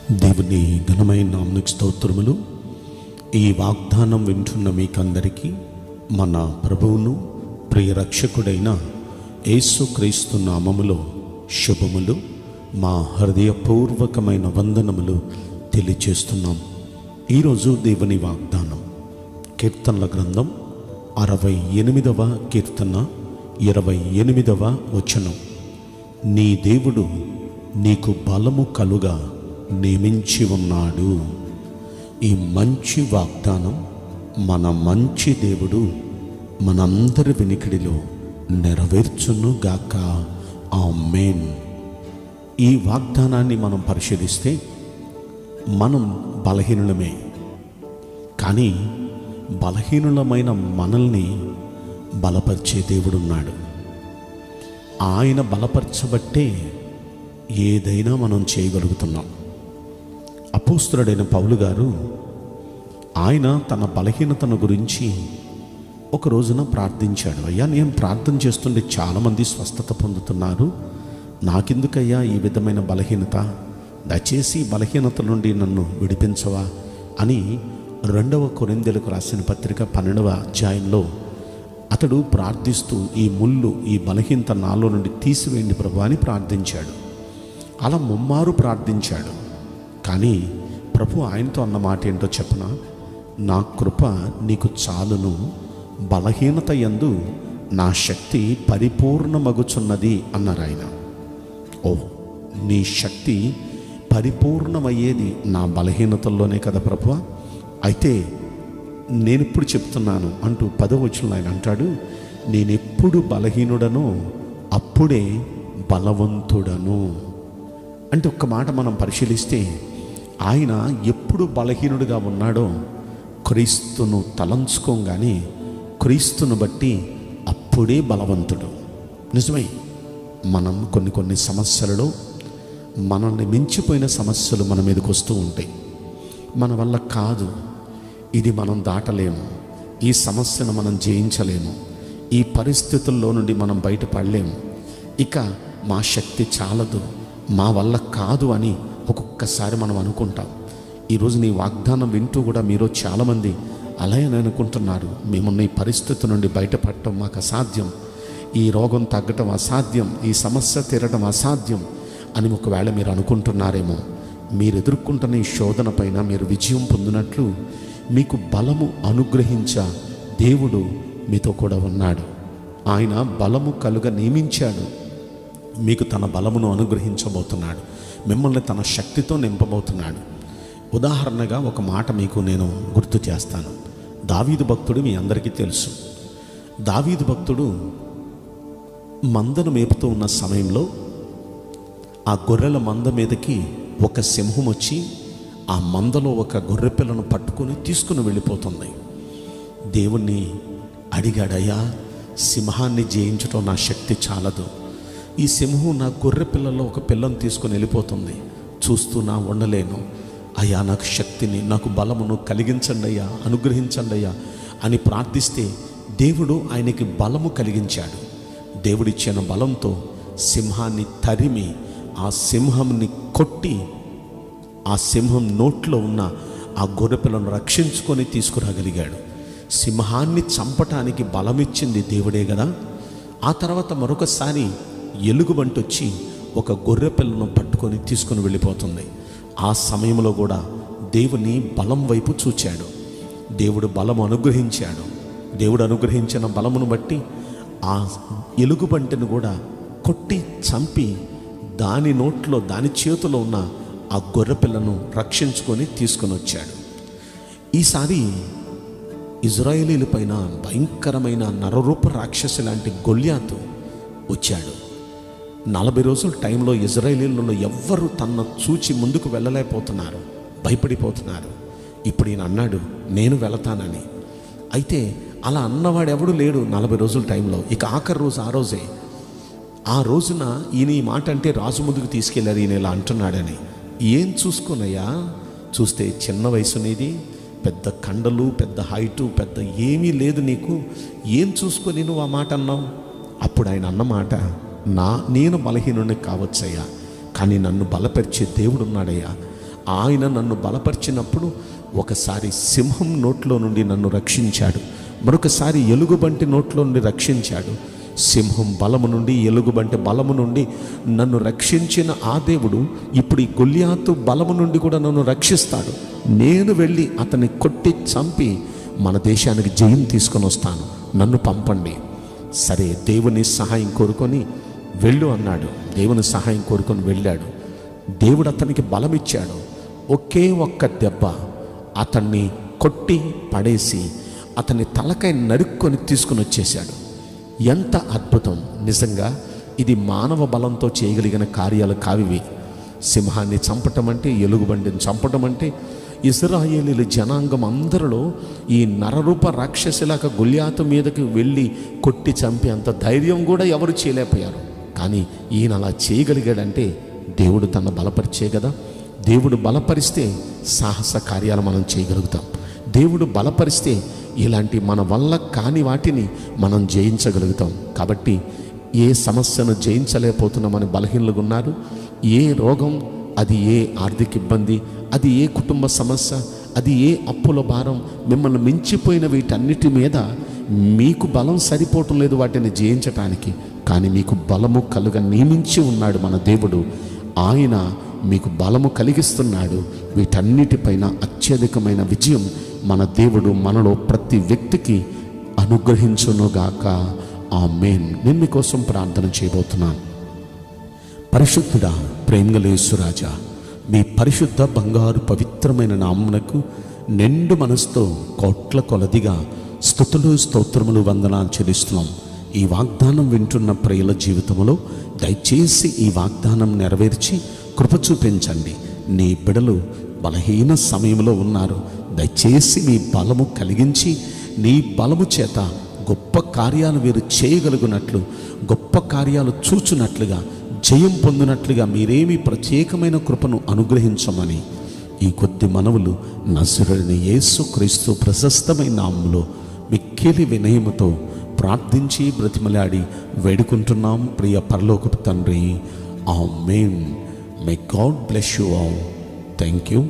దేవుని ఘనమైన నామమునకు స్తోత్రములు. ఈ వాగ్దానం వింటున్న మీకందరికీ మన ప్రభువును ప్రియ రక్షకుడైన యేసుక్రీస్తు నామములో శుభములు, మా హృదయపూర్వకమైన వందనములు తెలియచేస్తున్నాం. ఈరోజు దేవుని వాగ్దానం కీర్తనల గ్రంథం 68వ కీర్తన 28వ వచనం. నీ దేవుడు నీకు బలము కలుగా నియమించి ఉన్నాడు. ఈ మంచి వాగ్దానం మన మంచి దేవుడు మనందరి వినికిడిలో నెరవేర్చును గాక. ఆమేన్. ఈ వాగ్దానాన్ని మనం పరిశీలిస్తే మనం బలహీనులమే, కానీ బలహీనులమైన మనల్ని బలపరిచే దేవుడున్నాడు. ఆయన బలపరచబట్టే ఏదైనా మనం చేయగలుగుతున్నాం. అపోస్తలుడైన పౌలు గారు ఆయన తన బలహీనతను గురించి ఒక రోజున ప్రార్థించాడు. అయ్యా, నేను ప్రార్థన చేస్తుంటే చాలామంది స్వస్థత పొందుతున్నారు, నాకెందుకయ్యా ఈ విధమైన బలహీనత? దయచేసి బలహీనత నుండి నన్ను విడిపించవా అని 2వ కొరింథీయులకు రాసిన పత్రిక 12వ అధ్యాయంలో అతడు ప్రార్థిస్తూ, ఈ ముళ్ళు, ఈ బలహీనత నాలో నుండి తీసివేయండి ప్రభు అని ప్రార్థించాడు. అలా ముమ్మారు ప్రార్థించాడు. కానీ ప్రభు ఆయనతో అన్న మాట ఏంటో చెప్పనా? నా కృప నీకు చాలును, బలహీనత యందు నా శక్తి పరిపూర్ణమగుచున్నది అన్నారు ఆయన. ఓ, నీ శక్తి పరిపూర్ణమయ్యేది నా బలహీనతల్లోనే కదా ప్రభు. అయితే నేనిప్పుడు చెప్తున్నాను అంటూ 10వ వచనంలో ఆయన అంటాడు, నేనెప్పుడు బలహీనుడనో అప్పుడే బలవంతుడను. అంటే ఒక్క మాట మనం పరిశీలిస్తే ఆయన ఎప్పుడు బలహీనుడిగా ఉన్నాడో క్రీస్తును తలంచుకోగానే క్రీస్తును బట్టి అప్పుడే బలవంతుడు. నిజమే, మనం కొన్ని సమస్యలలో మనల్ని మించిపోయిన సమస్యలు మన మీదకి వస్తూ ఉంటాయి. మన వల్ల కాదు, ఇది మనం దాటలేము, ఈ సమస్యను మనం జయించలేము, ఈ పరిస్థితుల్లో నుండి మనం బయటపడలేము, ఇక మా శక్తి చాలదు, మా వల్ల కాదు అని ఒక్కొక్కసారి మనం అనుకుంటాం. ఈరోజు నీ వాగ్దానం వింటూ కూడా మీరు చాలామంది అలాగే అనుకుంటున్నారు, మేమున్న ఈ పరిస్థితి నుండి బయటపడటం మాకు అసాధ్యం, ఈ రోగం తగ్గటం అసాధ్యం, ఈ సమస్య తీరడం అసాధ్యం అని ఒకవేళ మీరు అనుకుంటున్నారేమో. మీరు ఎదుర్కొంటున్న ఈ శోధన పైన మీరు విజయం పొందినట్లు మీకు బలము అనుగ్రహించ దేవుడు మీతో కూడా ఉన్నాడు. ఆయన బలము కలుగ నియమించాడు. మీకు తన బలమును అనుగ్రహించబోతున్నాడు, మిమ్మల్ని తన శక్తితో నింపబోతున్నాడు. ఉదాహరణగా ఒక మాట మీకు నేను గుర్తు చేస్తాను. దావీదు భక్తుడు మీ అందరికీ తెలుసు. దావీదు భక్తుడు మందను మేపుతూ ఉన్న సమయంలో ఆ గొర్రెల మంద మీదకి ఒక సింహం వచ్చి ఆ మందలో ఒక గొర్రె పిల్లను పట్టుకొని తీసుకుని వెళ్ళిపోతుంది. దేవుణ్ణి అడిగాడయ్యా, సింహాన్ని జయించడం నా శక్తి చాలదు, ఈ సింహం నా గొర్రె పిల్లలో ఒక పిల్లను తీసుకొని వెళ్ళిపోతుంది, చూస్తూ నా ఉండలేను అయ్యా, నాకు శక్తిని, నాకు బలమును కలిగించండి అయ్యా, అనుగ్రహించండి అయ్యా అని ప్రార్థిస్తే దేవుడు ఆయనకి బలము కలిగించాడు. దేవుడిచ్చిన బలంతో సింహాన్ని తరిమి ఆ సింహంని కొట్టి ఆ సింహం నోట్లో ఉన్న ఆ గొర్రె పిల్లను రక్షించుకొని తీసుకురాగలిగాడు. సింహాన్ని చంపటానికి బలమిచ్చింది దేవుడే కదా. ఆ తర్వాత మరొకసారి ఎలుగుబంటి వచ్చి ఒక గొర్రె పిల్లను పట్టుకొని తీసుకుని వెళ్ళిపోతుంది. ఆ సమయంలో కూడా దేవుని బలం వైపు చూచాడు. దేవుడు బలం అనుగ్రహించాడు. దేవుడు అనుగ్రహించిన బలమును బట్టి ఆ ఎలుగుబంటిని కూడా కొట్టి చంపి దాని నోట్లో, దాని చేతిలో ఉన్న ఆ గొర్రె పిల్లను రక్షించుకొని తీసుకొని వచ్చాడు. ఈసారి ఇజ్రాయేలీల పైన భయంకరమైన నరరూప రాక్షసి లాంటి గొల్యాతు వచ్చాడు. 40 రోజుల టైంలో ఇజ్రాయేలీలలో ఎవ్వరూ తన చూచి ముందుకు వెళ్ళలేకపోతున్నారు, భయపడిపోతున్నారు. ఇప్పుడు ఈయన అన్నాడు, నేను వెళతానని. అయితే అలా అన్నవాడు ఎవడు లేడు 40 రోజుల టైంలో. ఇక ఆఖరి రోజు ఆ రోజే. ఆ రోజున ఈయన ఈ మాట అంటే రాజు ముందుకు తీసుకెళ్ళారు. ఈయన ఇలా అంటున్నాడని. ఏం చూసుకున్నాయా? చూస్తే చిన్న వయసు నీది, పెద్ద కండలు, పెద్ద హైటు, పెద్ద ఏమీ లేదు నీకు, ఏం చూసుకొని నువ్వు ఆ మాట అన్నావు? అప్పుడు ఆయన అన్నమాట, నేను బలహీనుడిని కావచ్చయ్యా, కానీ నన్ను బలపరిచే దేవుడు ఉన్నాడయ్యా. ఆయన నన్ను బలపరిచినప్పుడు ఒకసారి సింహం నోట్లో నుండి నన్ను రక్షించాడు, మరొకసారి ఎలుగుబంటి నోట్లో నుండి రక్షించాడు. సింహం బలము నుండి, ఎలుగుబంటి బలము నుండి నన్ను రక్షించిన ఆ దేవుడు ఇప్పుడు ఈ గొల్లియాతు బలము నుండి కూడా నన్ను రక్షిస్తాడు. నేను వెళ్ళి అతన్ని కొట్టి చంపి మన దేశానికి జయం తీసుకొని వస్తాను, నన్ను పంపండి. సరే, దేవుని సహాయం కోరుకొని వెళ్ళు అన్నాడు. దేవుని సహాయం కోరుకొని వెళ్ళాడు. దేవుడు అతనికి బలమిచ్చాడు. ఒకే ఒక్క దెబ్బ అతన్ని కొట్టి పడేసి అతని తలకాయ నరుక్కొని తీసుకుని వచ్చేశాడు. ఎంత అద్భుతం! నిజంగా ఇది మానవ బలంతో చేయగలిగిన కార్యాలు కావివి. సింహాన్ని చంపటం అంటే, ఎలుగుబండిని చంపటం అంటే, ఇశ్రాయేలీల జనాంగం అందరిలో ఈ నరరూప రాక్షసులాగా గొల్లియాతు మీదకి వెళ్ళి కొట్టి చంపే అంత ధైర్యం కూడా ఎవరు చేయలేకపోయారు. కానీ ఈయన అలా చేయగలిగాడంటే దేవుడు తన బలపరిచే కదా. దేవుడు బలపరిస్తే సాహస కార్యాలు మనం చేయగలుగుతాం. దేవుడు బలపరిస్తే ఇలాంటి మన వల్ల కాని వాటిని మనం జయించగలుగుతాం. కాబట్టి ఏ సమస్యను జయించలేకపోతున్నామని బలహీనలుగా ఉన్నారు, ఏ రోగం, అది ఏ ఆర్థిక ఇబ్బంది, అది ఏ కుటుంబ సమస్య, అది ఏ అప్పుల భారం మిమ్మల్ని మించిపోయిన వీటన్నిటి మీద మీకు బలం సరిపోవటం లేదు వాటిని జయించటానికి. కానీ మీకు బలము కలుగ నియమించి ఉన్నాడు మన దేవుడు. ఆయన మీకు బలము కలిగిస్తున్నాడు. వీటన్నిటిపైన అత్యధికమైన విజయం మన దేవుడు మనలో ప్రతి వ్యక్తికి అనుగ్రహించునుగాక. ఆమేన్. నేను మీకోసం ప్రార్థన చేయబోతున్నాను. పరిశుద్ధుడా, ప్రేమగల యేసురాజా, మీ పరిశుద్ధ బంగారు పవిత్రమైన నామమునకు నిండు మనసుతో కోట్ల కొలదిగా స్తుతులు, స్తోత్రములు, వందనాలు చెల్లిస్తున్నాం. ఈ వాగ్దానం వింటున్న ప్రియుల జీవితంలో దయచేసి ఈ వాగ్దానం నెరవేర్చి కృప చూపించండి. నీ బిడలు బలహీన సమయంలో ఉన్నారు. దయచేసి మీ బలము కలిగించి నీ బలము చేత గొప్ప కార్యాలు వీరు చేయగలుగునట్లు, గొప్ప కార్యాలు చూచునట్లుగా, జయం పొందినట్లుగా మీరేమి ప్రత్యేకమైన కృపను అనుగ్రహించమని ఈ కొద్ది మనవులు నజరుడైన యేసుక్రీస్తు ప్రశస్తమైన నామములో మిక్కిలి వినయముతో ప్రార్థించి బ్రతిమలాడి వేడుకుంటున్నాం ప్రియ పరలోకపు తండ్రి. Amen. May God bless you all. Thank you.